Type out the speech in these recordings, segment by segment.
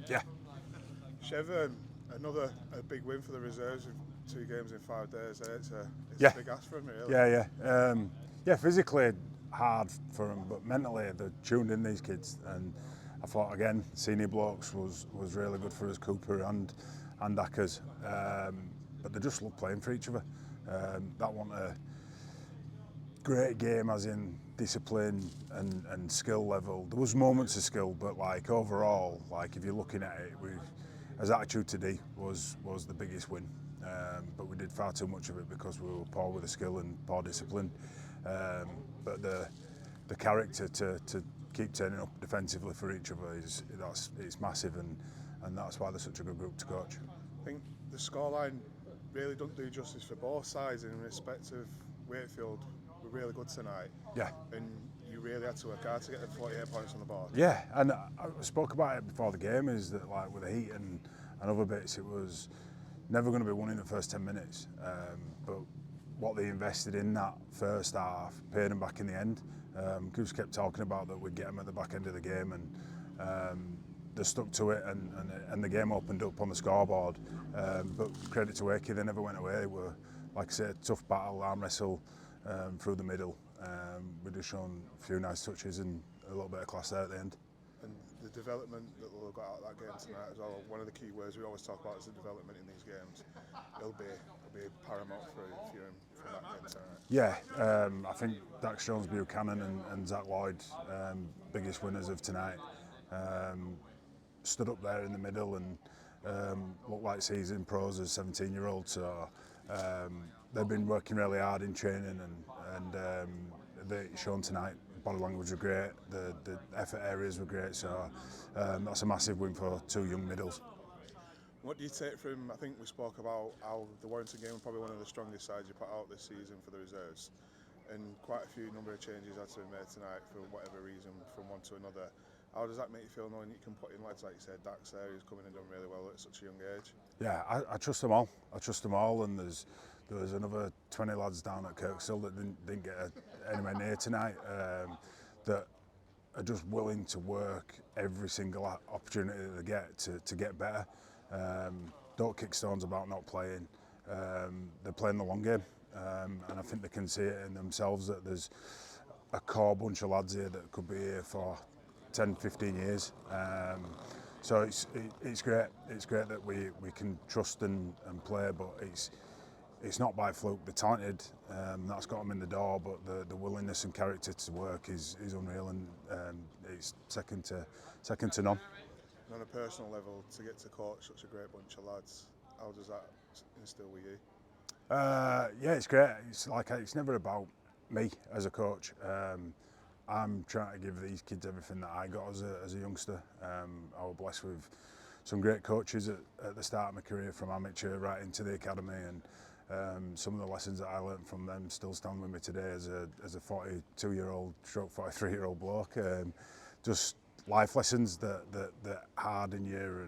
Yeah. Chev, another big win for the reserves with 2 games in 5 days. It's a big ask for them, really. Yeah, physically hard for them, but mentally they're tuned in, these kids. And I thought, again, senior blokes was really good for us, Cooper and Ackers. But they just love playing for each other. That wasn't a great game as in discipline and skill level. There was moments of skill, but like overall, like if you're looking at it, as attitude today was the biggest win. But we did far too much of it because we were poor with the skill and poor discipline. But the character to keep turning up defensively for each other it's massive, and that's why they're such a good group to coach. I think the scoreline really doesn't do justice for both sides in respect of Wakefield were really good tonight. Yeah. And you really had to work hard to get the 48 points on the board. Yeah, and I spoke about it before the game, is that like with the heat and other bits, it was never going to be won in the first 10 minutes. But what they invested in that first half paid them back in the end. Goose kept talking about that we'd get them at the back end of the game, and they stuck to it, and the game opened up on the scoreboard. But credit to Wakey, they never went away. They were, like I said, tough battle, arm wrestle through the middle. We've just shown a few nice touches and a little bit of class there at the end. And the development that they'll got out of that game tonight as well. One of the key words we always talk about is the development in these games. It'll be paramount for you from that game tonight. Yeah, I think Dax Jones, Buchanan and Zach Lloyd, biggest winners of tonight, stood up there in the middle and looked like seasoned pros as 17-year-olds. So they've been working really hard in training, and they shown tonight. Body language were great, the effort areas were great, so that's a massive win for 2 young middles. What do you take from, I think we spoke about how the Warrington game was probably one of the strongest sides you put out this season for the reserves, and quite a few number of changes had to be made tonight for whatever reason from one to another. How does that make you feel knowing you can put in lads like you said, Dax there, who's coming and done really well at such a young age? Yeah, I trust them all. And there was another 20 lads down at Kirkstall that didn't get anywhere near tonight, that are just willing to work every single opportunity that they get to get better. Don't kick stones about not playing. They're playing the long game, and I think they can see it in themselves that there's a core bunch of lads here that could be here for 10, 15 years. So it's great. It's great that we can trust and play, but it's not by fluke. They're talented. That's got them in the door, but the willingness and character to work is unreal, and it's second to none. And on a personal level, to get to coach such a great bunch of lads, how does that instill with you? Yeah, it's great. It's never about me as a coach. I'm trying to give these kids everything that I got as a youngster. I was blessed with some great coaches at the start of my career, from amateur right into the academy, and some of the lessons that I learned from them still stand with me today as a 42-year-old stroke 43-year-old bloke. Just life lessons that hard in you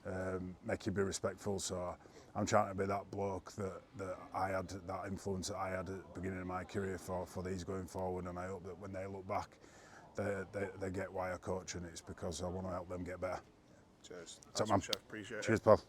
and make you be respectful. So I'm trying to be that bloke that I had, that influence that I had at the beginning of my career for these going forward, and I hope that when they look back they get why I coach, and it's because I want to help them get better. Cheers. What's up, man? Chef. Appreciate it. Cheers, pal.